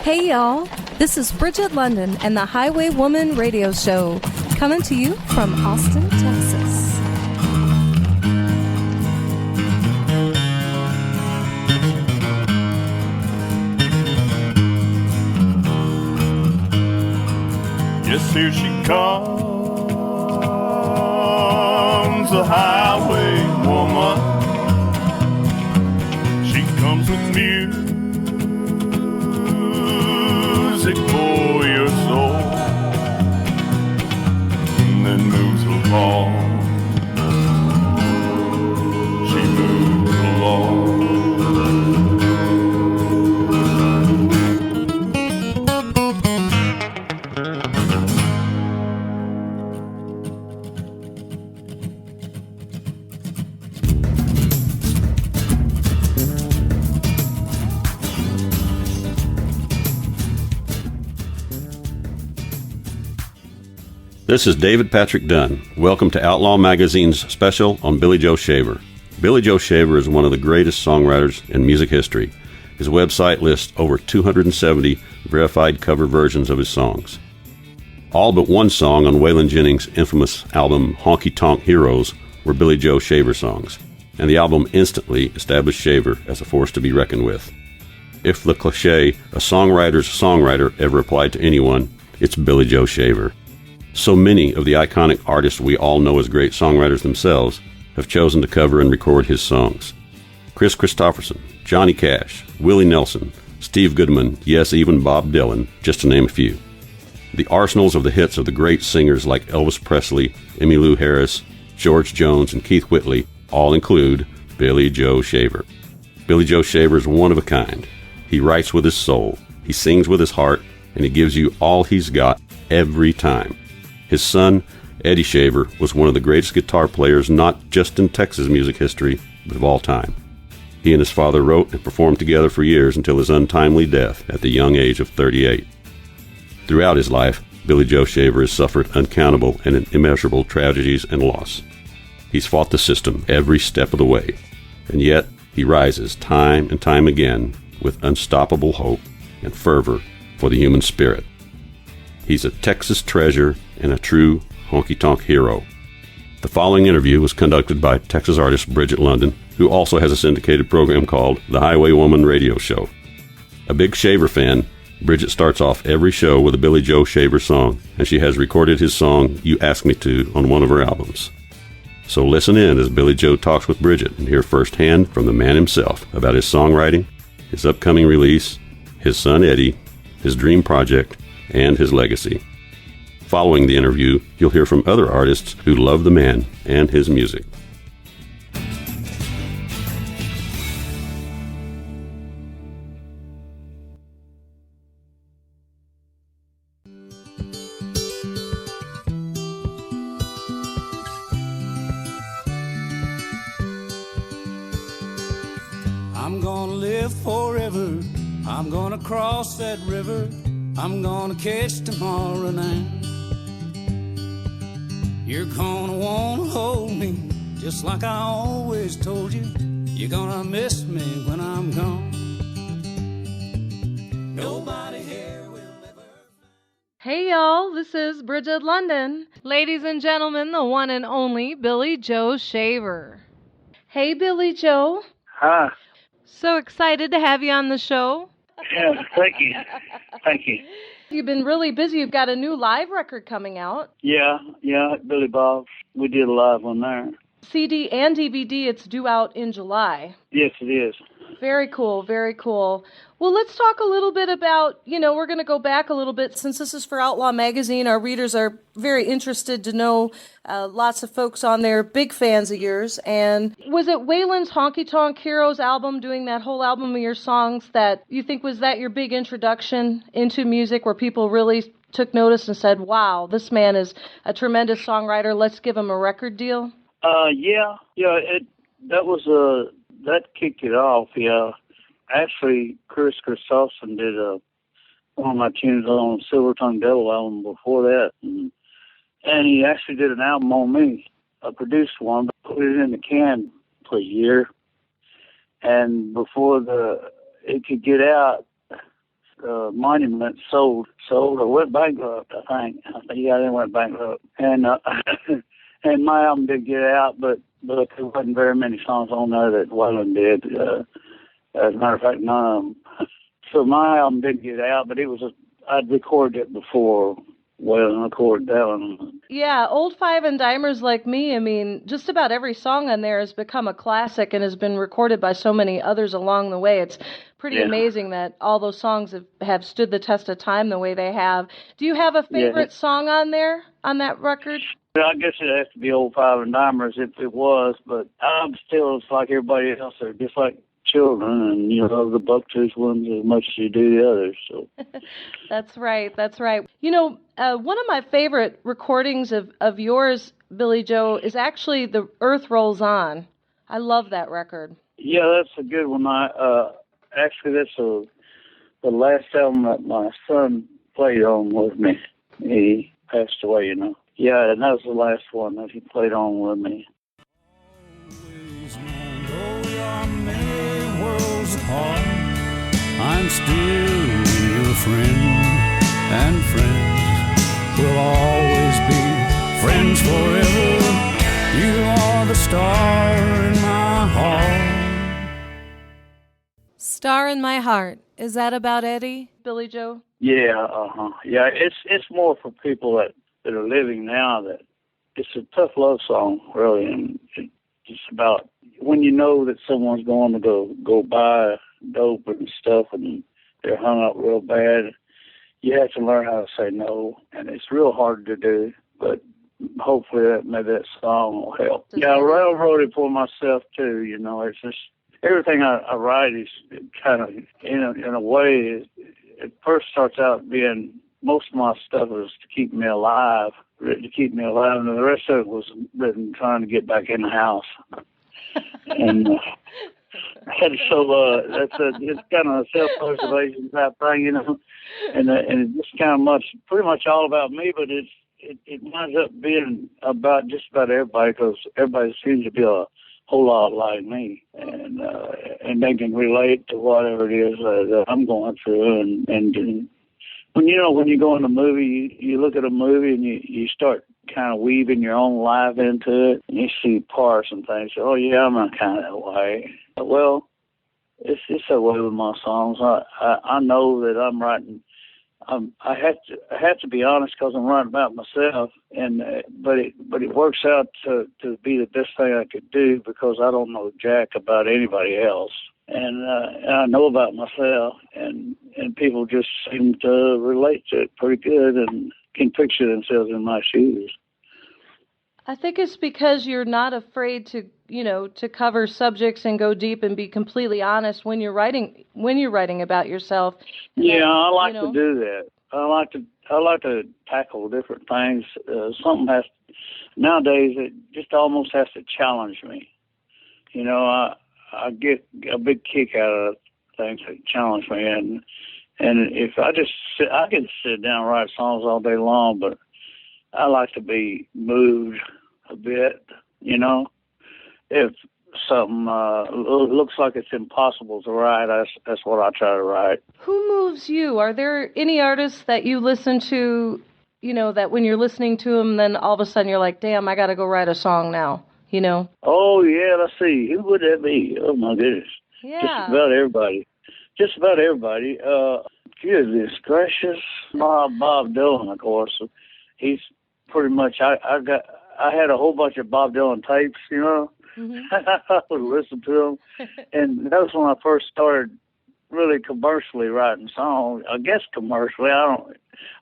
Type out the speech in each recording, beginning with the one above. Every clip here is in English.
Hey y'all, this is Brigitte London and the Highwaywoman radio show, coming to you from Austin, Texas. Yes, here she comes, the Highwaywoman. She comes with music for your soul, and then moves along. She moves along. This is David Patrick Dunn. Welcome to Outlaw Magazine's special on Billy Joe Shaver. Billy Joe Shaver is one of the greatest songwriters in music history. His website lists over 270 verified cover versions of his songs. All but one song on Waylon Jennings' infamous album Honky Tonk Heroes were Billy Joe Shaver songs, and the album instantly established Shaver as a force to be reckoned with. If the cliché, a songwriter's songwriter, ever applied to anyone, it's Billy Joe Shaver. So many of the iconic artists we all know as great songwriters themselves have chosen to cover and record his songs. Chris Christopherson, Johnny Cash, Willie Nelson, Steve Goodman, yes, even Bob Dylan, just to name a few. The arsenals of the hits of the great singers like Elvis Presley, Emmylou Harris, George Jones, and Keith Whitley all include Billy Joe Shaver. Billy Joe Shaver is one of a kind. He writes with his soul, he sings with his heart, and he gives you all he's got every time. His son, Eddie Shaver, was one of the greatest guitar players not just in Texas music history, but of all time. He and his father wrote and performed together for years until his untimely death at the young age of 38. Throughout his life, Billy Joe Shaver has suffered uncountable and immeasurable tragedies and loss. He's fought the system every step of the way, and yet he rises time and time again with unstoppable hope and fervor for the human spirit. He's a Texas treasure and a true honky-tonk hero. The following interview was conducted by Texas artist Brigitte London, who also has a syndicated program called the Highwaywoman Radio Show. A big Shaver fan, Brigitte starts off every show with a Billy Joe Shaver song, and she has recorded his song, You Ask Me To, on one of her albums. So listen in as Billy Joe talks with Brigitte and hear firsthand from the man himself about his songwriting, his upcoming release, his son Eddie, his dream project, and his legacy. Following the interview, you'll hear from other artists who love the man and his music. I'm gonna live forever. I'm gonna cross that river. I'm gonna catch tomorrow night. You're gonna wanna hold me just like I always told you. You're gonna miss me when I'm gone. Nobody here will ever. Hey y'all, this is Brigitte London. Ladies and gentlemen, the one and only Billy Joe Shaver. Hey Billy Joe. Hi. So excited to have you on the show. Yes, thank you. Thank you. You've been really busy. You've got a new live record coming out. Yeah, Billy Bob. We did a live one there. CD and DVD, it's due out in July. Yes, it is. Very cool, very cool. Well, let's talk a little bit about, we're going to go back a little bit. Since this is for Outlaw Magazine, our readers are very interested to know lots of folks on there, big fans of yours. And was it Waylon's Honky Tonk Heroes album, doing that whole album of your songs, that you think was that your big introduction into music where people really took notice and said, wow, this man is a tremendous songwriter, let's give him a record deal? That kicked it off, yeah. Actually, Chris Christopherson did one of my tunes on Silver Tongue Devil album before that, and he actually did an album on me. I produced one, but put it in the can for a year, and before it could get out, Monument sold or went bankrupt. I think yeah, they went bankrupt, and and my album did get out, but there wasn't very many songs on there that Waylon did. As a matter of fact, none of them. So my album did get out, but I'd recorded it before Waylon recorded that one. Yeah, Old Five and Dimers Like Me, I mean, just about every song on there has become a classic and has been recorded by so many others along the way. It's pretty amazing that all those songs have stood the test of time the way they have. Do you have a favorite song on there, on that record? I guess it has to be Old Five and Dimers if it was, but I'm still like everybody else. They're just like children, and you love the Bucktooth ones as much as you do the others. So That's right. That's right. You know, one of my favorite recordings of yours, Billy Joe, is actually The Earth Rolls On. I love that record. yeah, that's a good one. Actually, that's the last album that my son played on with me. He passed away, you know. Yeah, and that was the last one that he played on with me. Always known, though we are many worlds apart, I'm still your friend, and friends will always be friends forever. You are the star in my heart. Star in My Heart. Is that about Eddie, Billy Joe? Yeah, yeah. It's more for people that are living now. That it's a tough love song, really, and it's about when you know that someone's going to go buy dope and stuff, and they're hung up real bad. You have to learn how to say no, and it's real hard to do. But hopefully, maybe that song will help. Yeah, I wrote it for myself too. You know, it's just everything I write is kind of in a way. It first starts out being most of my stuff is to keep me alive, written to keep me alive, and the rest of it was written trying to get back in the house. And so it's kind of a self-preservation type thing, you know, and it's kind of pretty much all about me, but it winds up being about just about everybody because everybody seems to be a whole lot like me, and they can relate to whatever it is that I'm going through, and when you go in a movie, you look at a movie and you start kind of weaving your own life into it, and you see parts and things. Oh yeah, I'm not kind of that way. Well, it's that way with my songs. I know that I'm writing. I have to be honest because I'm writing about myself, and but it works out to be the best thing I could do because I don't know jack about anybody else, and I know about myself, and people just seem to relate to it pretty good and can picture themselves in my shoes. I think it's because you're not afraid to cover subjects and go deep and be completely honest when you're writing about yourself. Yeah, I like to do that. I like to tackle different things. Nowadays it just almost has to challenge me. You know, I get a big kick out of things that challenge me, and if I can sit down and write songs all day long, but I like to be moved a bit, you know. If something looks like it's impossible to write, that's what I try to write. Who moves you? Are there any artists that you listen to, that when you're listening to them, then all of a sudden you're like, damn, I got to go write a song now, Oh, yeah, let's see. Who would that be? Oh, my goodness. Yeah. Just about everybody. Goodness gracious. Bob Dylan, of course. He's pretty much, I had a whole bunch of Bob Dylan tapes, Mm-hmm. I would listen to them. And that was when I first started really commercially writing songs. I guess commercially. I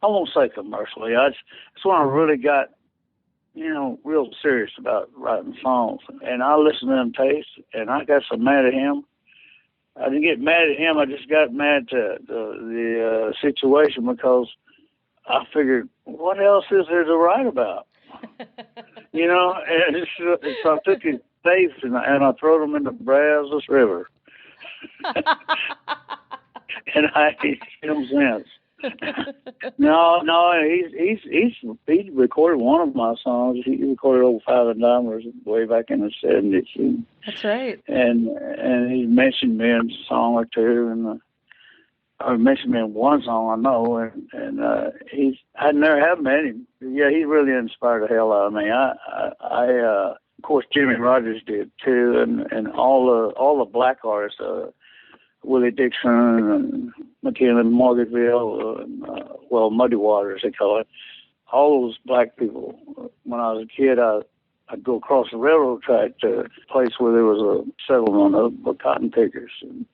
won't say commercially. That's when I really got, real serious about writing songs. And I listened to them tapes, and I got so mad at him. I didn't get mad at him. I just got mad to the situation because I figured, what else is there to write about? And so I took his tapes and I threw them in the Brazos River. And I ain't seen him since. No, he's recorded one of my songs. He recorded Old Five and Dimers way back in the 70s. That's right. And he mentioned me in a song or two, and I mentioned him in one song I know, and I never have met him. Yeah, he really inspired the hell out of me. Of course, Jimmy Rogers did too, and all the black artists, Willie Dixon and McKinley Morganville, and, Muddy Waters they call it. All those black people. When I was a kid, I'd go across the railroad track to a place where there was a settlement of cotton pickers. And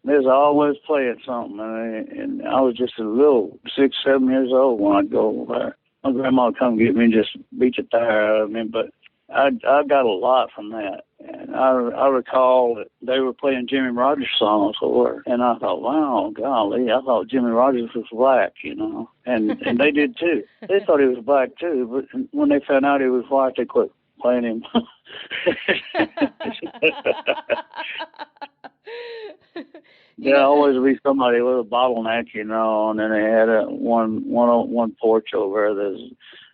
they was always playing something, and I was just a little 6, 7 years old when I'd go there. My grandma would come get me and just beat the tire out of me, but I got a lot from that. And I recall that they were playing Jimmy Rogers songs over her, and I thought, wow, golly, I thought Jimmy Rogers was black, and they did too. They thought he was black too, but when they found out he was white, they quit playing him. Yeah, always be somebody with a bottleneck, and then they had one porch over there. This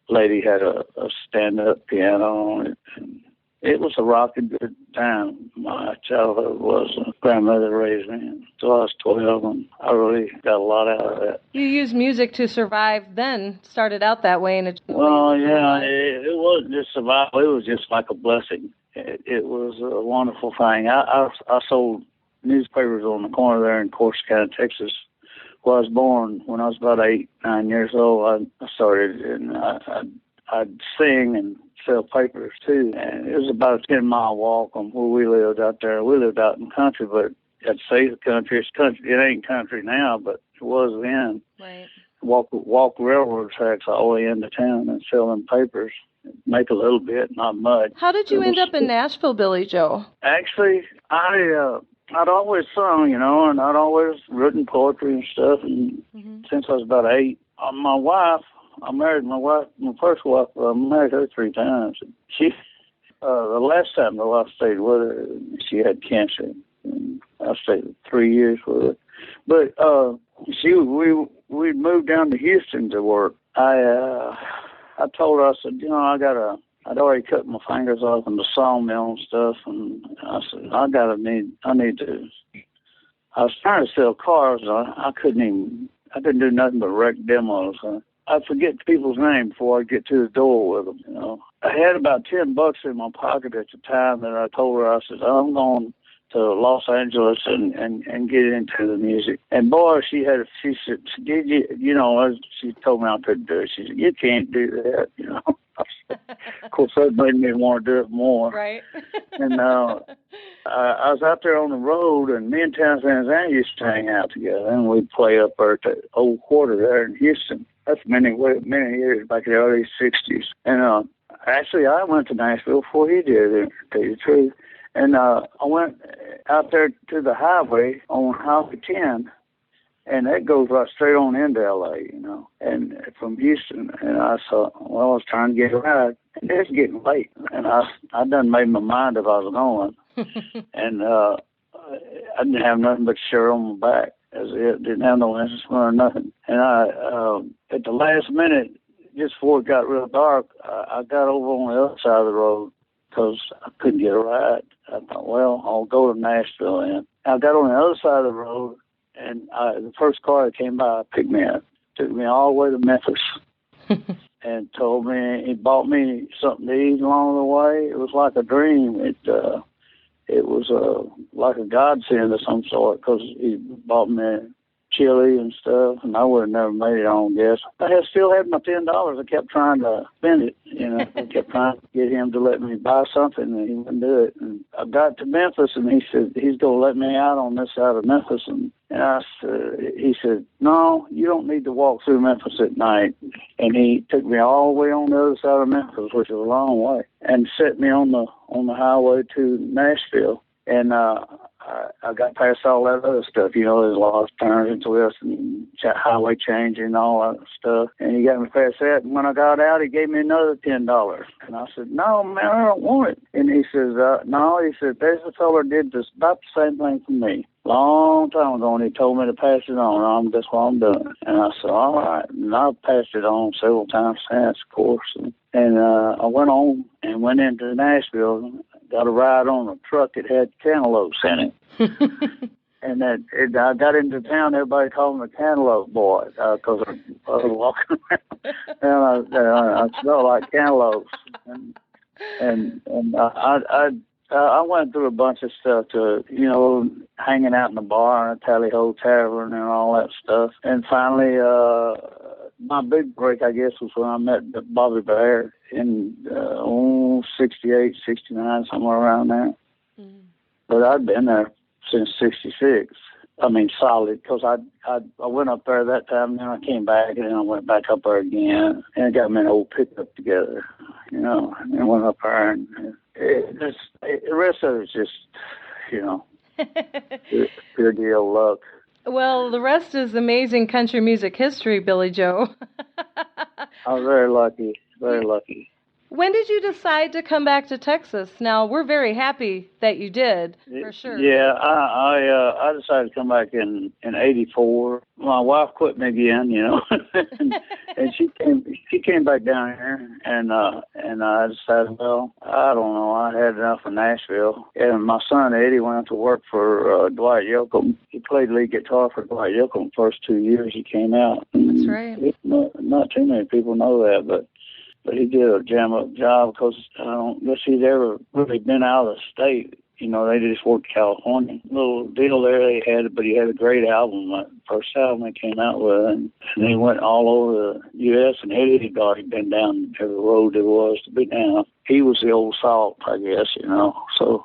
lady had a stand-up piano on it. And it was a rocking good time. My childhood was. Grandmother raised me, so I was 12, and I really got a lot out of that. You used music to survive then, started out that way. And Well, yeah, it wasn't just survival. It was just like a blessing. It was a wonderful thing. I sold newspapers on the corner there in Corsicana, Texas, where I was born. When I was about 8, 9 years old, I started, and I'd sing and sell papers too. And it was about a 10-mile walk from where we lived out there. We lived out in the country, but I'd say the country. It's country. It ain't country now, but it was then. Right. Walk railroad tracks all the way into town and sell them papers. Make a little bit, not much. How did you end up in Nashville, Billy Joe? Actually, I'd always sung, and I'd always written poetry and stuff. And since I was about 8, my wife, I married my first wife. I married her 3 times. She, the last time though I stayed with her, she had cancer. And I stayed 3 years with her. But we moved down to Houston to work. I told her, I said, I'd already cut my fingers off in the sawmill and stuff, and I said, I need to. I was trying to sell cars. I couldn't do nothing but wreck demos. I'd forget people's name before I'd get to the door with them. I had about $10 in my pocket at the time, and I told her, I said, I'm going to Los Angeles and get into the music. And boy, she said, did you, she told me I couldn't do it. She said, you can't do that, Of course, that made me want to do it more. Right. And I was out there on the road, and me and Townsend and used to hang out together, and we'd play up there at the old quarter there in Houston. That's many years back in the early 60s. And actually, I went to Nashville before he did, to tell you the truth. And I went out there to the highway on Highway 10, and that goes right straight on into L.A., and from Houston. And I thought, well, I was trying to get a ride, and it's getting late. And I done made my mind if I was going. And I didn't have nothing but shirt on my back. As it didn't have no insurance or nothing. And I, at the last minute, just before it got real dark, I got over on the other side of the road because I couldn't get a ride. I thought, well, I'll go to Nashville. And I got on the other side of the road, and the first car that came by picked me up, took me all the way to Memphis, and told me he bought me something to eat along the way. It was like a dream. It was like a godsend of some sort because he bought me chili and stuff, and I would have never made it on, I guess. I still had my $10. I kept trying to spend it, I kept trying to get him to let me buy something, and he wouldn't do it. And I got to Memphis, and he said, he's going to let me out on this side of Memphis. And he said, no, you don't need to walk through Memphis at night. And he took me all the way on the other side of Memphis, which is a long way, and set me on the highway to Nashville. And I got past all that other stuff, there's a lot of turns and twists and highway changing and all that stuff. And he got me past that. And when I got out, he gave me another $10. And I said, no, man, I don't want it. And he says, no, he said, there's a fella did this about the same thing for me. Long time ago, and he told me to pass it on. That's what I'm doing. And I said, all right. And I've passed it on several times since, of course. And I went on and went into Nashville, got a ride on a truck that had cantaloupes in it. And then I got into town, everybody called me the Cantaloupe Boy because I was walking around and I smelled like cantaloupes. And I went through a bunch of stuff to, hanging out in the bar and a Tally Ho Tavern and all that stuff. And finally, my big break, I guess, was when I met Bobby Bear in 68, 69, somewhere around there. Mm-hmm. But I'd been there since 66. I mean, solid, because I went up there that time, and then I came back, and then I went back up there again, and got me an old pickup together, and went up there, and the rest of it's just, pure deal luck. Well, the rest is amazing country music history, Billy Joe. I was very lucky, very lucky. When did you decide to come back to Texas? Now, we're very happy that you did, for sure. Yeah, I decided to come back in 84. My wife quit me again, and she came back down here, and I decided, well, I don't know, I had enough of Nashville. And my son Eddie went to work for Dwight Yoakam. He played lead guitar for Dwight Yoakam the first 2 years he came out. That's right. Not too many people know that, but he did a jam-up job because I don't guess he's ever really been out of the state. They just worked California. Little deal there they had, but he had a great album, the first album he came out with, and he went all over the U.S. and Eddie had already been down every road there was to be down. He was the old salt, I guess, So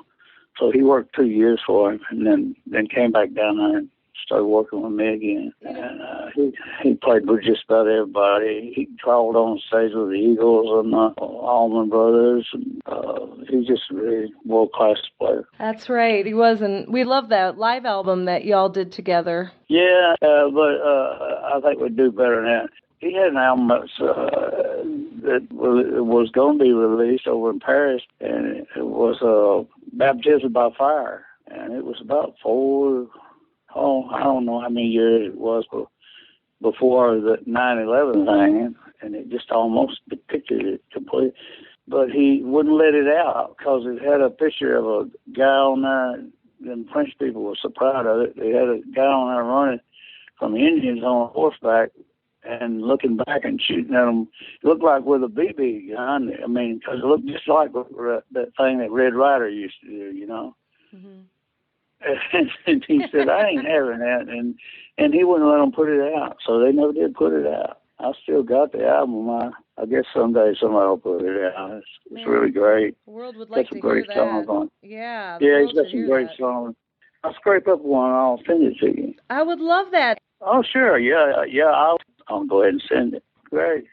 he worked 2 years for him, and then came back down there and started working with me again. And he played with just about everybody. He crawled on stage with the Eagles and the Allman Brothers. And, he's just a really world-class player. That's right. He was, and we love that live album that y'all did together. Yeah, but I think we'd do better than that. He had an album that was going to be released over in Paris, and it was Baptism by Fire. And it was about I don't know how many years it was before the 9/11 thing, and it just almost depicted it completely. But he wouldn't let it out because it had a picture of a guy on there, and French people were so proud of it. They had a guy on there running from the Indians on horseback and looking back and shooting at them. It looked like with a BB gun. I mean, because it looked just like that thing that Red Ryder used to do, Mm-hmm. And he said, I ain't having that. And he wouldn't let them put it out. So they never did put it out. I still got the album. I guess someday somebody will put it out. It's really great. The world would like to hear that. Songs on. Yeah. Yeah, he's got some great songs. I'll scrape up one and I'll send it to you. I would love that. Oh, sure. Yeah. I'll go ahead and send it. Great.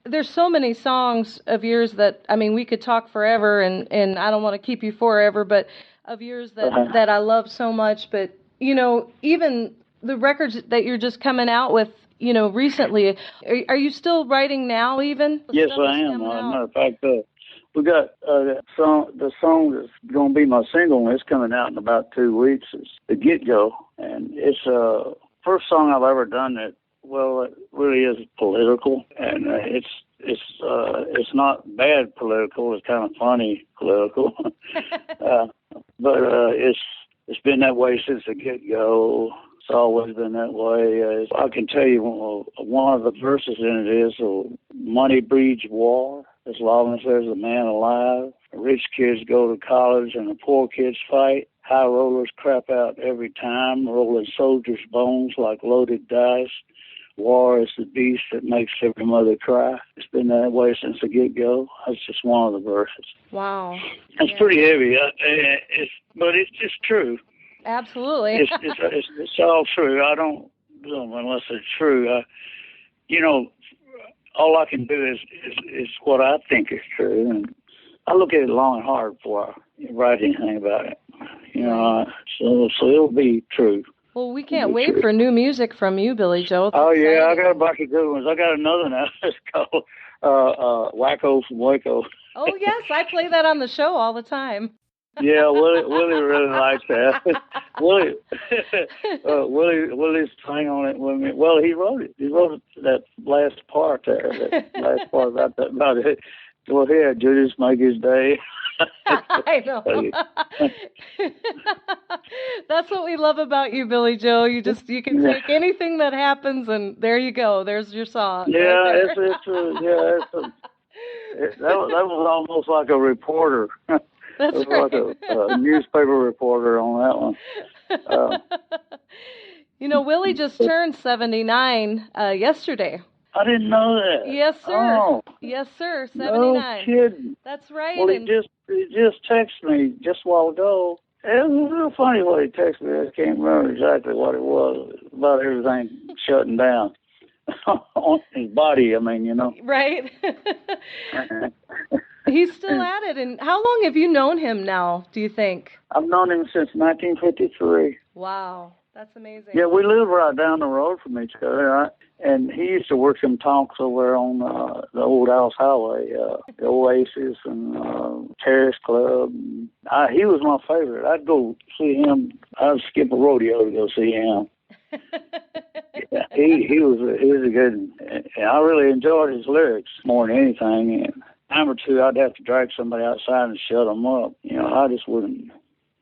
There's so many songs of yours that, we could talk forever, and I don't want to keep you forever, but of yours that I love so much. But, even the records that you're just coming out with, recently, are you still writing now even? Yes, I am. As a matter of fact, we got the song that's going to be my single, and it's coming out in about 2 weeks. It's The Get-Go, and it's the first song I've ever done that, it really is political, and it's not bad political. It's kind of funny political, but it's been that way since the get-go. It's always been that way. I can tell you one of the verses in it is, money breeds war as long as there's a man alive. Rich kids go to college and the poor kids fight. High rollers crap out every time, rolling soldiers' bones like loaded dice. War is the beast that makes every mother cry. It's been that way since the get-go. That's just one of the verses. Wow. It's pretty heavy, but it's just true. Absolutely. It's all true. I don't unless it's true. All I can do is what I think is true, and I look at it long and hard before I write anything about it. So it'll be true. Well, we can't wait for new music from you, Billy Joe. Oh, yeah, I got a bunch of good ones. I got another now. It's called Wacko from Waco. Oh, yes, I play that on the show all the time. Yeah, Willie really likes that. Willie's playing on it with me. Well, he wrote it. He wrote that last part there. That last part about it. Go ahead, Judas, make his day. I know. That's what we love about you, Billy Joe. You can take anything that happens, and there you go. There's your song. Yeah, right there. That was almost like a reporter. That's It was right. like a newspaper reporter on that one. Willie just turned 79 yesterday. I didn't know that. Yes, sir. Oh, Yes, sir. no 79. kidding. That's right. Well, he just texted me just a while ago. It was real funny what he texted me. I can't remember exactly what it was about everything shutting down on his body. I mean, Right. He's still at it. And how long have you known him now, do you think? I've known him since 1953. Wow. That's amazing. Yeah, we live right down the road from each other, right? And he used to work some tonks over there on the old House Highway, the Oasis and Terrace Club. He was my favorite. I'd go see him. I'd skip a rodeo to go see him. Yeah, he was a good one. And I really enjoyed his lyrics more than anything. And time or two, I'd have to drag somebody outside and shut them up. I just wouldn't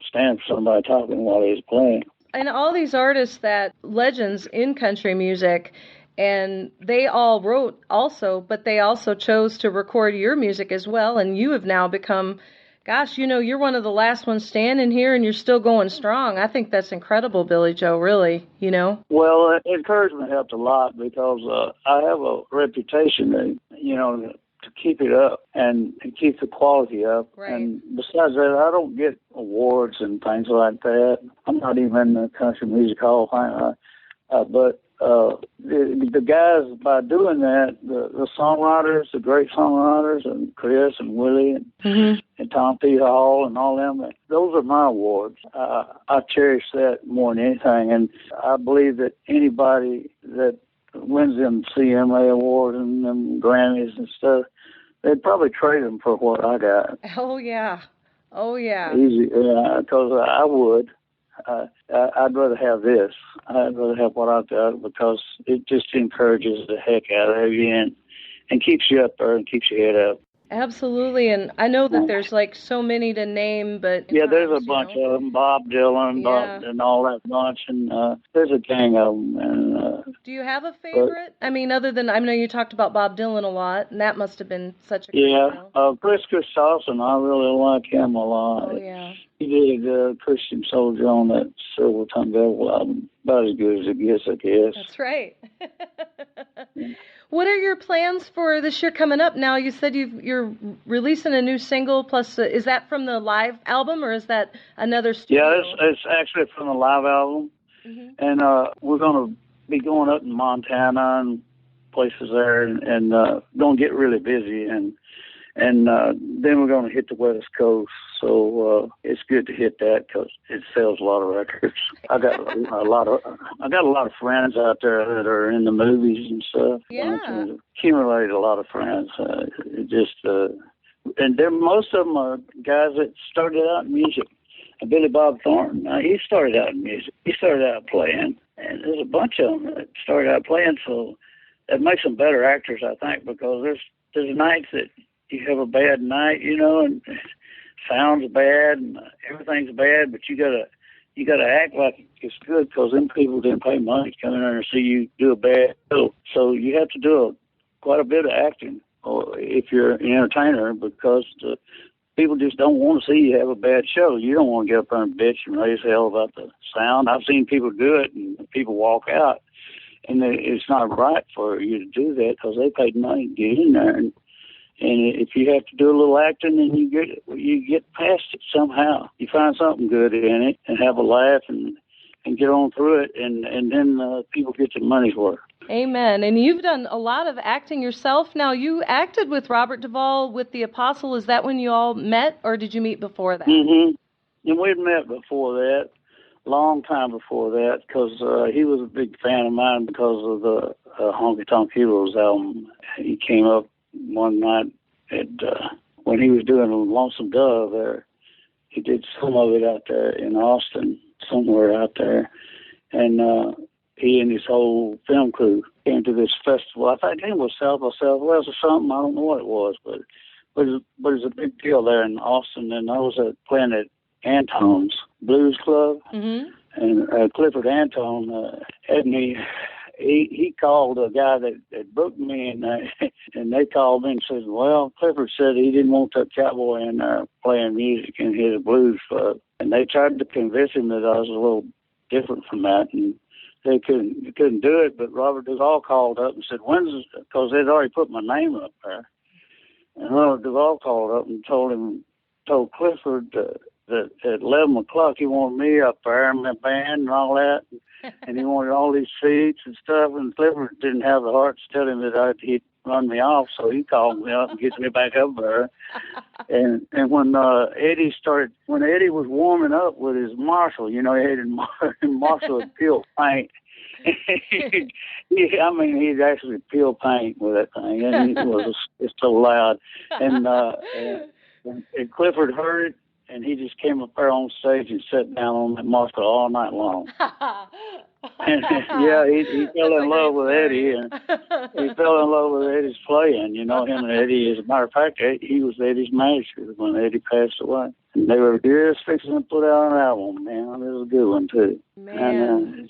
stand for somebody talking while he was playing. And all these artists that legends in country music, and they all wrote also, but they also chose to record your music as well. And you have now become, gosh, you're one of the last ones standing here, and you're still going strong. I think that's incredible, Billy Joe, really, Well, encouragement helped a lot because I have a reputation that, to keep it up and keep the quality up. Right. And besides that, I don't get awards and things like that. I'm not even in the Country Music Hall of Fame. But the guys, by doing that, the songwriters, the great songwriters, and Chris and Willie and Tom P. Hall and all them, those are my awards. I cherish that more than anything. And I believe that anybody that wins them CMA awards and them Grammys and stuff, they'd probably trade them for what I got. Oh, yeah. Oh, yeah. Easy, because I would. I'd rather have this. I'd rather have what I've got because it just encourages the heck out of you and keeps you up there and keeps your head up. Absolutely, and I know that there's like so many to name, but yeah, there's a bunch of them. Bob Dylan, Bob, and all that bunch, and there's a gang of them. And do you have a favorite? I mean, other than I know you talked about Bob Dylan a lot, and that must have been such a great Chris Christopherson, I really like him a lot. Oh yeah, he did Christian Soldier on that Silver Tongue Devil album, about as good as it gets, I guess. That's right. What are your plans for this year coming up? Now, you said you're releasing a new single, plus is that from the live album, or is that another studio? Yeah, it's actually from the live album. And we're going to be going up in Montana and places there and going to get really busy. And then we're going to hit the West Coast. So it's good to hit that because it sells a lot of records. I got a lot of friends out there that are in the movies and stuff. Yeah, accumulated a lot of friends. And most of them are guys that started out in music. Billy Bob Thornton, he started out in music. He started out playing, and there's a bunch of them that started out playing. So that makes them better actors, I think, because there's nights that you have a bad night, and sounds bad and everything's bad, but you gotta act like it's good because them people didn't pay money to come in there and see you do a bad show. So you have to do quite a bit of acting, or if you're an entertainer, because the people just don't want to see you have a bad show. You don't want to get up there and bitch and raise hell about the sound. I've seen people do it and people walk out, and it's not right for you to do that because they paid money to get in there. And if you have to do a little acting, then you get past it somehow. You find something good in it and have a laugh and get on through it, and then people get their money's worth. Amen. And you've done a lot of acting yourself. Now, you acted with Robert Duvall with The Apostle. Is that when you all met, or did you meet before that? Mm-hmm. And we'd met before that, long time before that, because he was a big fan of mine because of the Honky Tonk Heroes album. He came up one night when he was doing Lonesome Dove there. He did some of it out there in Austin, somewhere out there. And he and his whole film crew came to this festival. I think it was South by Southwest or something. I don't know what it was, but but it's a big deal there in Austin. And I was playing at Anton's Blues Club, and Clifford Anton had me. He called a guy that booked me, and they called me and said, well, Clifford said he didn't want that cowboy in there playing music in his blues club. And they tried to convince him that I was a little different from that, and they couldn't do it. But Robert Duvall called up and said, because they'd already put my name up there. And Robert Duvall called up and told Clifford that at 11 o'clock he wanted me up there and my band and all that. And he wanted all these seats and stuff. And Clifford didn't have the heart to tell him that he'd run me off. So he called me up and gets me back up there. And when Eddie was warming up with his Marshall, he had Marshall had peeled paint. He'd actually peel paint with that thing, and it's so loud. And Clifford heard it, and he just came up there on stage and sat down on that Marshall all night long. And he fell in love with Eddie, and he fell in love with Eddie's playing. Him and Eddie, as a matter of fact, he was Eddie's manager when Eddie passed away. And they were just fixing to put out an album, man. It was a good one too. Man. And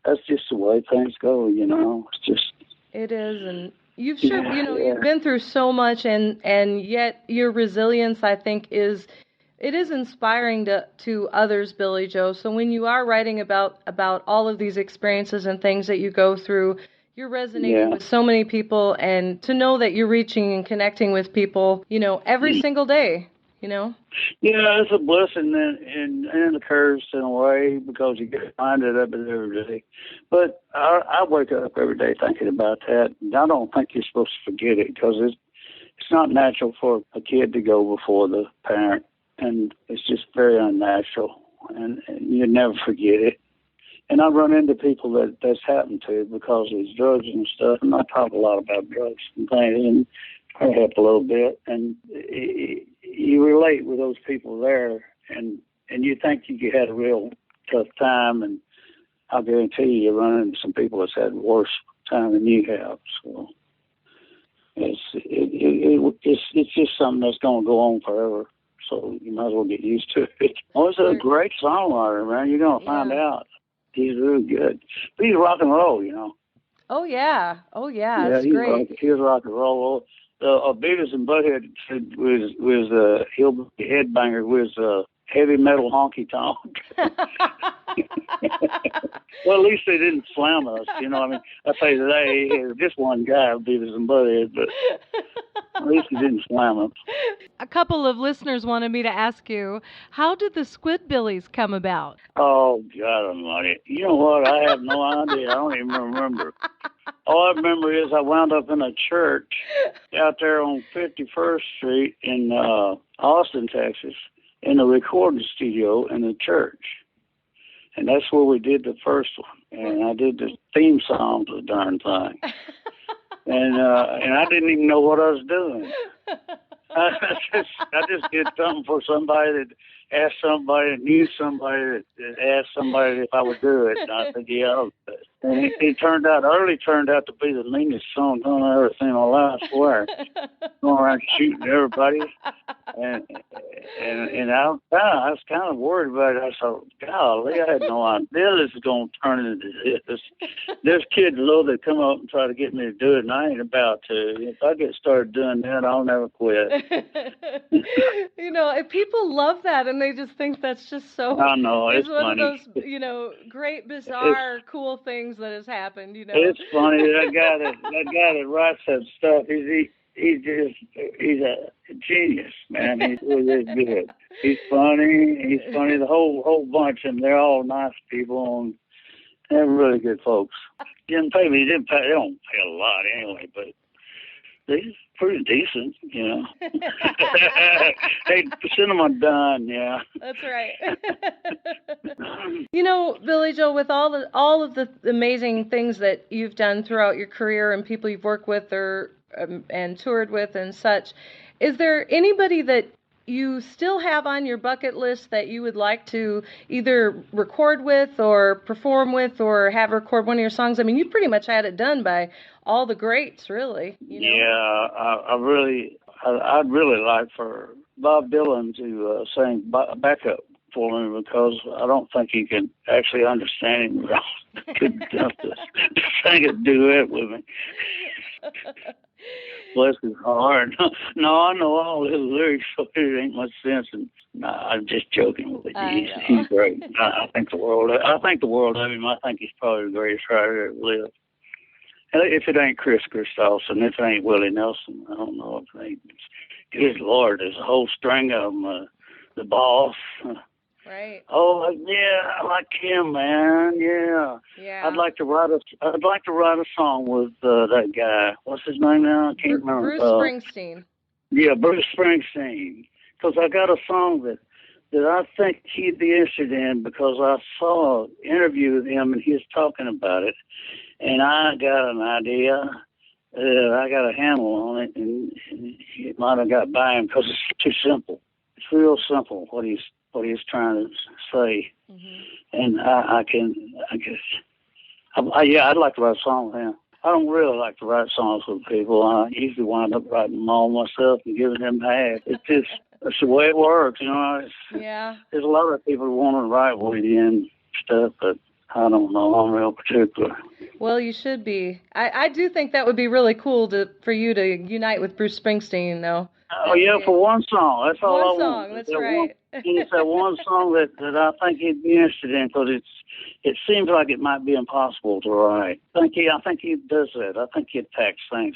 that's just the way things go, It's just. It is, and you've you've been through so much, and yet your resilience, I think, is inspiring to others, Billy Joe. So when you are writing about all of these experiences and things that you go through, you're resonating with so many people, and to know that you're reaching and connecting with people, every single day, Yeah, it's a blessing, and it occurs in a way because you get reminded of it every day. But I wake up every day thinking about that. And I don't think you're supposed to forget it, because it's not natural for a kid to go before the parent, and it's just very unnatural, and you never forget it. And I run into people that's happened to because of these drugs and stuff, and I talk a lot about drugs and things, and try to help a little bit, and you relate with those people there, and you think you had a real tough time, and I'll guarantee you run into some people that's had worse time than you have. So it's just something that's going to go on forever. So you might as well get used to it. Oh, he's a great songwriter, man. You're going to find out. He's really good. But he's rock and roll, Oh yeah, that's great. He's rock and roll. Beavis and Butthead was Hillbilly Headbanger was heavy metal honky tonk. Well, at least they didn't slam us, I tell you today, just one guy, Beavis and Butthead, but at least he didn't slam us. A couple of listeners wanted me to ask you, how did the Squidbillies come about? Oh, God almighty. You know what? I have no idea. I don't even remember. All I remember is I wound up in a church out there on 51st Street in Austin, Texas, in a recording studio in the church. And that's where we did the first one. And I did the theme song to the darn thing. And I didn't even know what I was doing. I just did something for somebody that asked somebody that knew somebody that asked somebody if I would do it. And I said, yeah, I'll do it. And it turned out to be the meanest song I've ever seen in my life, I swear. Going around shooting everybody. And I was kind of worried about it. I thought, golly, I had no idea this is going to turn into this. There's kids though that come up and try to get me to do it, and I ain't about to. If I get started doing that, I'll never quit. People love that, and they just think that's just so. I know, it's one funny. of those, great, bizarre, cool things that has happened. It's funny. That guy that writes that stuff, he's a genius, man. He's really good. He's funny. The whole bunch, and they're all nice people, and they're really good folks. They don't pay a lot anyway, but they're pretty decent, Hey, cinema done, yeah. That's right. Billy Joe, with all of the amazing things that you've done throughout your career and people you've worked with or and toured with and such, is there anybody that you still have on your bucket list that you would like to either record with or perform with or have record one of your songs? I mean, you pretty much had it done by all the greats, really. Yeah, I'd really like for Bob Dylan to sing backup for me, because I don't think he can actually understand him. Good enough to sing a duet with me. Bless his heart. No, I know all his lyrics, so it ain't much sense. And I'm just joking with you. He's great. I think the world of him. I think he's probably the greatest writer that ever lived. If it ain't Chris Christopherson, if it ain't Willie Nelson, I don't know if it ain't. Good Lord, there's a whole string of them. The Boss. Right. Oh yeah, I like him, man. Yeah. Yeah. I'd like to write a song with that guy. What's his name now? I can't remember. Bruce Springsteen. Yeah, Bruce Springsteen. Because I got a song that I think he'd be interested in, because I saw an interview with him and he was talking about it, and I got an idea. I got a handle on it, and it might have got by him because it's too simple. It's real simple what he's trying to say, and I'd like to write a song with him. I don't really like to write songs with people. I usually wind up writing them all myself and giving them half. It's the way it works, you know. There's a lot of people who want to write with you and stuff, but I don't know. I'm real particular. Well, you should be. I do think that would be really cool for you to unite with Bruce Springsteen, though. Oh yeah, for one song. That's all I want. One song. That's right. It's that one song that I think he'd be interested in, because it seems like it might be impossible to write. I think he does that. I think he attacks things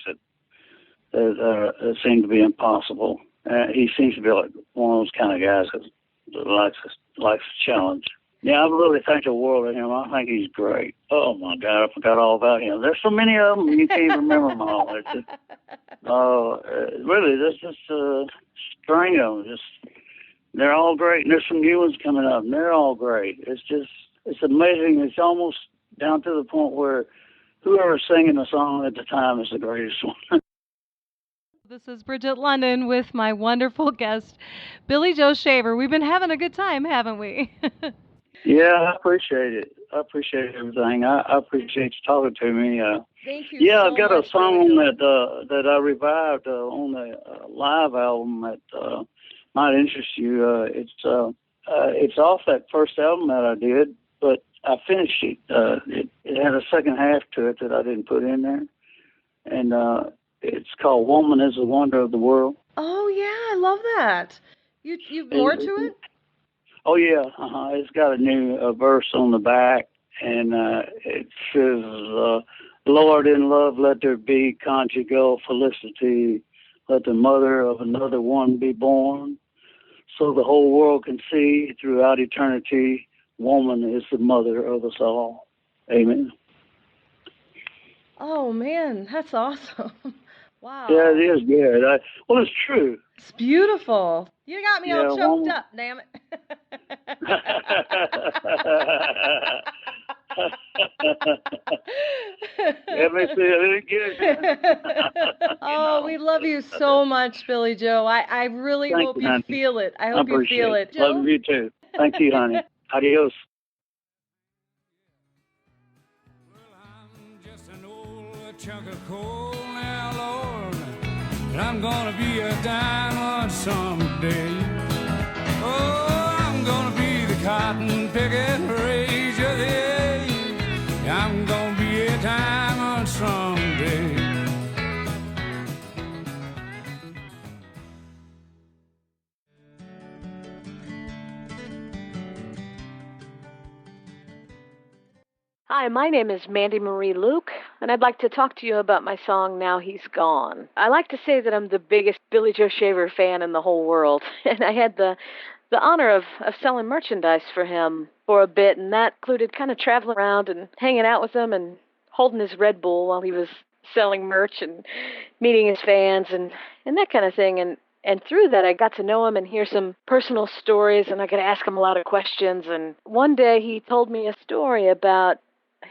that seem to be impossible. He seems to be like one of those kind of guys that likes a challenge. Yeah, I really think the world of him. I think he's great. Oh my God, I forgot all about him. There's so many of them, you can't remember them all. Really, there's just a string of them. They're all great, and there's some new ones coming up, and they're all great. It's amazing. It's almost down to the point where whoever's singing the song at the time is the greatest one. This is Brigitte London with my wonderful guest, Billy Joe Shaver. We've been having a good time, haven't we? Yeah, I appreciate it. I appreciate everything. I appreciate you talking to me. Thank you. Yeah, so I've got much, a song Billy that I revived on the live album that might interest you. It's off that first album that I did, but I finished it. It had a second half to it that I didn't put in there, and it's called "Woman Is the Wonder of the World." Oh yeah, I love that. You more to it? Oh yeah, It's got a new verse on the back, and it says, "Lord, in love, let there be conjugal felicity. Let the mother of another one be born, so the whole world can see throughout eternity, woman is the mother of us all." Amen. Oh man, that's awesome. Wow. Yeah, it is good. Well, it's true. It's beautiful. You got me all choked woman. up, damn it. Let me see. Let me get it. Oh, we love you so much, Billy Joe. I really hope you feel it. I hope you feel it. Love you too. Thank you, honey. Adios. Well, I'm just an old chunk of coal now, Lord, and I'm gonna be a diamond someday. Oh, I'm gonna be the cotton picking razor there. I'm gonna be a diamond someday. Hi, my name is Mandy Marie Luke, and I'd like to talk to you about my song, Now He's Gone. I like to say that I'm the biggest Billy Joe Shaver fan in the whole world, and I had the honor of selling merchandise for him for a bit, and that included kind of traveling around and hanging out with him and holding his Red Bull while he was selling merch and meeting his fans and that kind of thing. And through that, I got to know him and hear some personal stories, and I got to ask him a lot of questions. And one day he told me a story about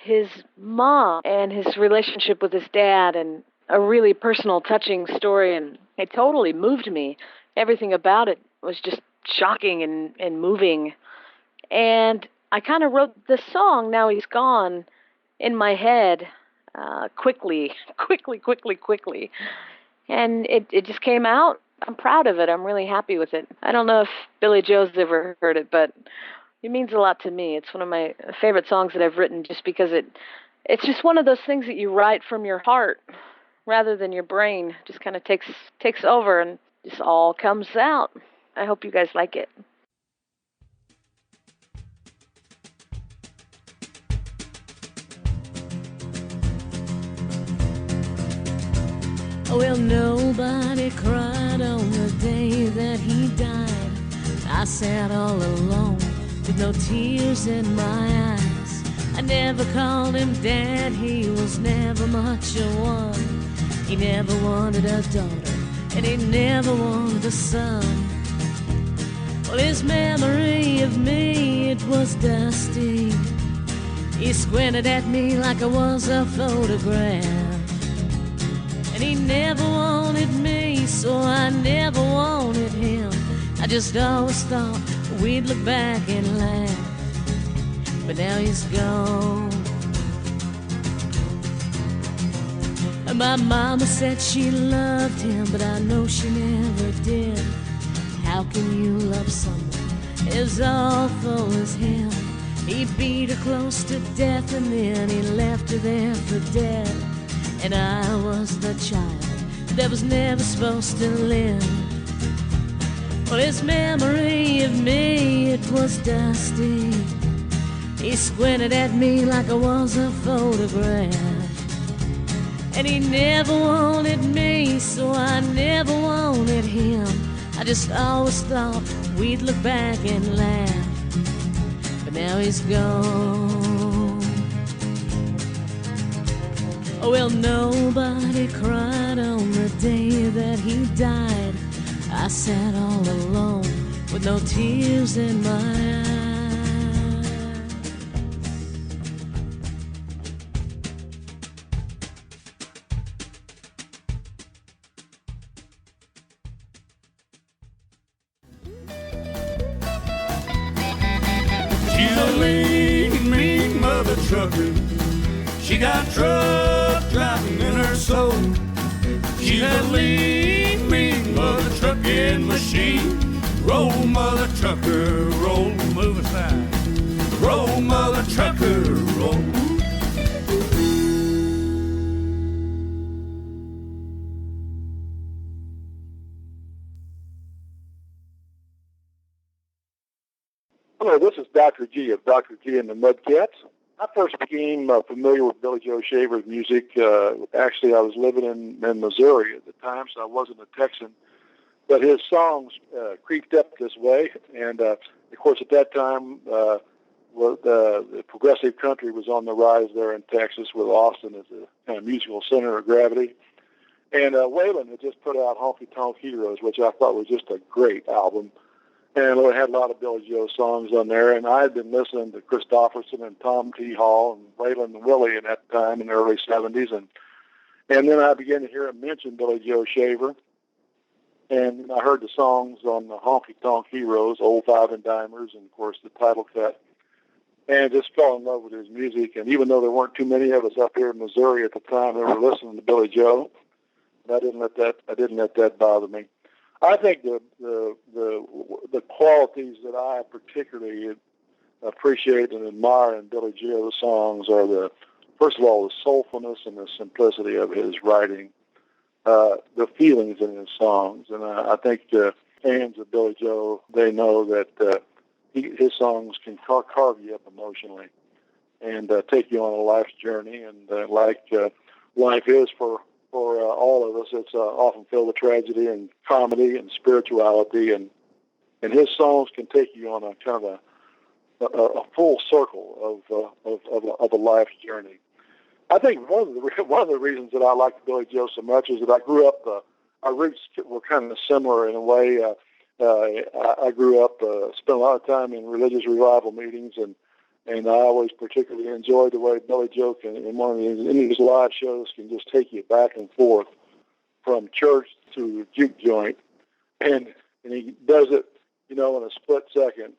his mom and his relationship with his dad, and a really personal, touching story, and it totally moved me. Everything about it was just shocking and moving. And I kind of wrote the song, Now He's Gone, in my head quickly. And it just came out, I'm proud of it. I'm really happy with it. I don't know if Billy Joe's ever heard it, but it means a lot to me. It's one of my favorite songs that I've written just because it's just one of those things that you write from your heart rather than your brain. Just kind of takes over and just all comes out. I hope you guys like it. Well, nobody cried on the day that he died. I sat all alone with no tears in my eyes. I never called him dad, he was never much of one. He never wanted a daughter, and he never wanted a son. Well, his memory of me, it was dusty. He squinted at me like I was a photograph. And he never wanted me, so I never wanted him. I just always thought we'd look back and laugh. But now he's gone. And my mama said she loved him, but I know she never did. How can you love someone as awful as him? He beat her close to death, and then he left her there for dead. And I was the child that was never supposed to live. Well, his memory of me, it was dusty. He squinted at me like I was a photograph. And he never wanted me, so I never wanted him. I just always thought we'd look back and laugh. But now he's gone. Oh, well, nobody cried on the day that he died. I sat all alone with no tears in my eyes. She's a lean, mean mother trucker. She got truck driving in her soul. She's a lean, mean mother trucking machine. Roll, mother trucker, roll. Move aside. Roll, mother trucker, roll. Hello, this is Dr. G of Dr. G and the Mudcats. I first became familiar with Billy Joe Shaver's music. Actually, I was living in Missouri at the time, so I wasn't a Texan. But his songs creeped up this way. And, of course, at that time, the progressive country was on the rise there in Texas, with Austin as a kind of musical center of gravity. And Waylon had just put out Honky Tonk Heroes, which I thought was just a great album. And it had a lot of Billy Joe songs on there. And I had been listening to Christopherson and Tom T. Hall and Waylon and Willie in that time in the early 70s. And then I began to hear him mention Billy Joe Shaver. And I heard the songs on the Honky Tonk Heroes, Old Five and Dimers, and, of course, the title cut. And just fell in love with his music. And even though there weren't too many of us up here in Missouri at the time that were listening to Billy Joe, I didn't let that bother me. I think the qualities that I particularly appreciate and admire in Billy Joe's songs are first of all, the soulfulness and the simplicity of his writing, the feelings in his songs, and I think fans of Billy Joe, they know that his songs can carve you up emotionally and take you on a life's journey, and like life is for all of us, it's often filled with tragedy and comedy and spirituality, and his songs can take you on a kind of a full circle of a life's journey. I think one of the reasons that I like Billy Joe so much is that I grew up. Our roots were kind of similar in a way. I grew up, spent a lot of time in religious revival meetings, and I always particularly enjoyed the way Billy Joe can, in his live shows, can just take you back and forth from church to juke joint, and he does it, in a split second,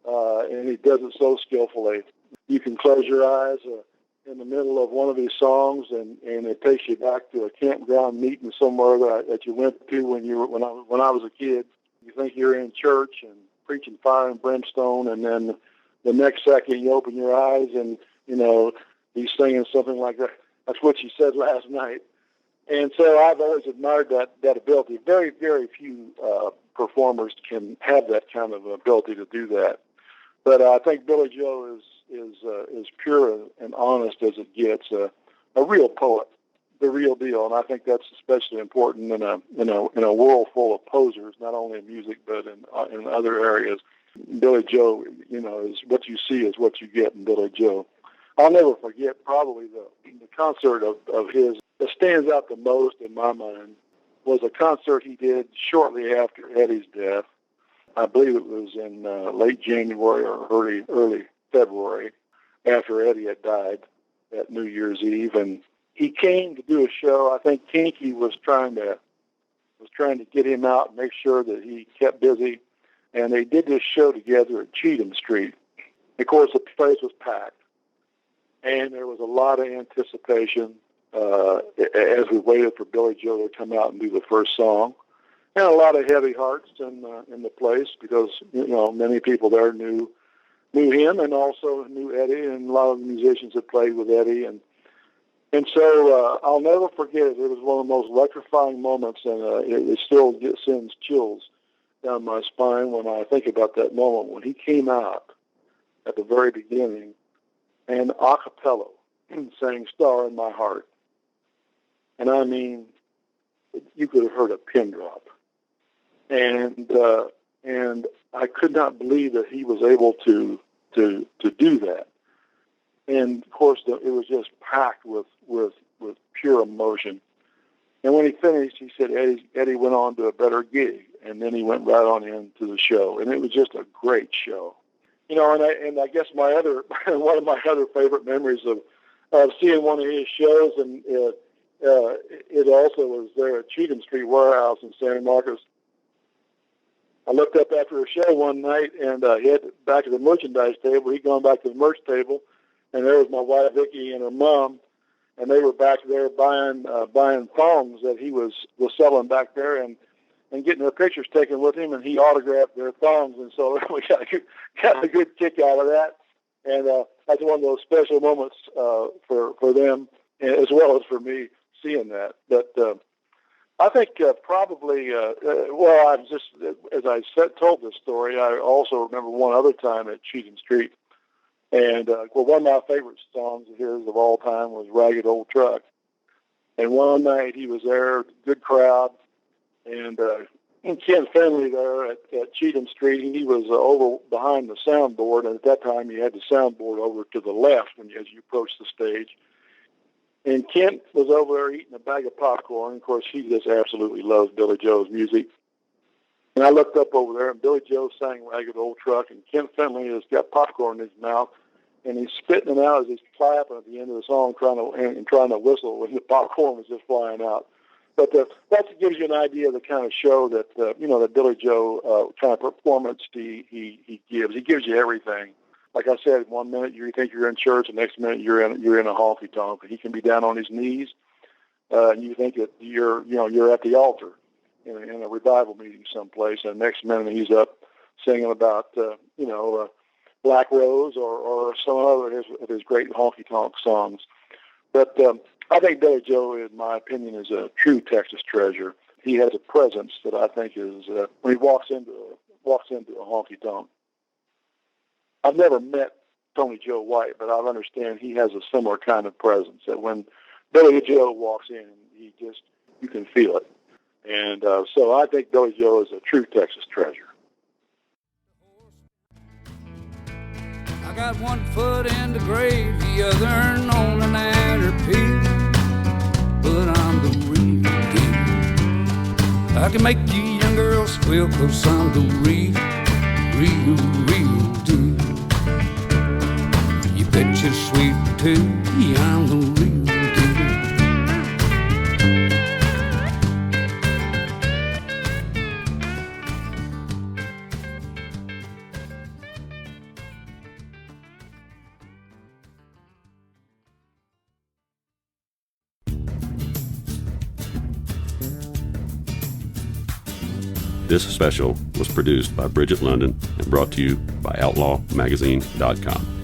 and he does it so skillfully. You can close your eyes in the middle of one of these songs, and it takes you back to a campground meeting somewhere that you went to when I was a kid. You think you're in church and preaching fire and brimstone, and then the next second you open your eyes and, he's singing something like that. That's what she said last night. And so I've always admired that ability. Very, very few performers can have that kind of ability to do that. But I think Billy Joe is pure and honest as it gets. A real poet, the real deal, and I think that's especially important in a world full of posers, not only in music but in other areas. Billy Joe, is what you see is what you get in Billy Joe. I'll never forget probably the concert of his that stands out the most in my mind was a concert he did shortly after Eddie's death. I believe it was in late January or early February after Eddie had died at New Year's Eve, and he came to do a show. I think Kinky was trying to get him out and make sure that he kept busy, and they did this show together at Cheatham Street. Of course, the place was packed, and there was a lot of anticipation as we waited for Billy Joe to come out and do the first song. And a lot of heavy hearts in the place because many people there knew him and also knew Eddie, and a lot of the musicians that played with Eddie, and so I'll never forget it. It was one of the most electrifying moments, and it still sends chills down my spine when I think about that moment when he came out at the very beginning and a cappella sang "Star in My Heart," and I mean, you could have heard a pin drop. And I could not believe that he was able to do that. And of course, it was just packed with pure emotion. And when he finished, he said Eddie went on to a better gig, and then he went right on into the show, and it was just a great show. And I guess my other one of my other favorite memories of seeing one of his shows, and it also was there at Cheatham Street Warehouse in San Marcos. I looked up after a show one night, and he had back to the merchandise table. He'd gone back to the merch table, and there was my wife Vicki and her mom, and they were back there buying thongs that he was selling back there, and getting their pictures taken with him, and he autographed their thongs, and so we got a good kick out of that, and that's one of those special moments for them as well as for me seeing that. But I think probably, I'm just, as I told this story, I also remember one other time at Cheatham Street. And one of my favorite songs of his of all time was Ragged Old Truck. And one night he was there, good crowd, and Ken Finley there at Cheatham Street, he was over behind the soundboard, and at that time you had the soundboard over to the left as you approached the stage. And Kent was over there eating a bag of popcorn. Of course, he just absolutely loves Billy Joe's music. And I looked up over there, and Billy Joe sang Ragged Old Truck, and Kent Finley has got popcorn in his mouth, and he's spitting it out as he's clapping at the end of the song, trying to whistle when the popcorn was just flying out. But that gives you an idea of the kind of show that that Billy Joe kind of performance he gives. He gives you everything. Like I said, 1 minute you think you're in church, the next minute you're in a honky tonk. He can be down on his knees, and you think that you're at the altar in a revival meeting someplace, and the next minute he's up singing about Black Rose or some other of his great honky tonk songs. But I think Billy Joe, in my opinion, is a true Texas treasure. He has a presence that I think is when he walks into a honky tonk. I've never met Tony Joe White, but I understand he has a similar kind of presence that when Billy Joe walks in, you can feel it. And so I think Billy Joe is a true Texas treasure. I got one foot in the grave, the other on an adder peel, but I'm the real deal. I can make you young girls squeal, 'cause I'm the real deal. You bet your sweet tooth, I'm the real This special was produced by Brigitte London and brought to you by OutlawMagazine.com.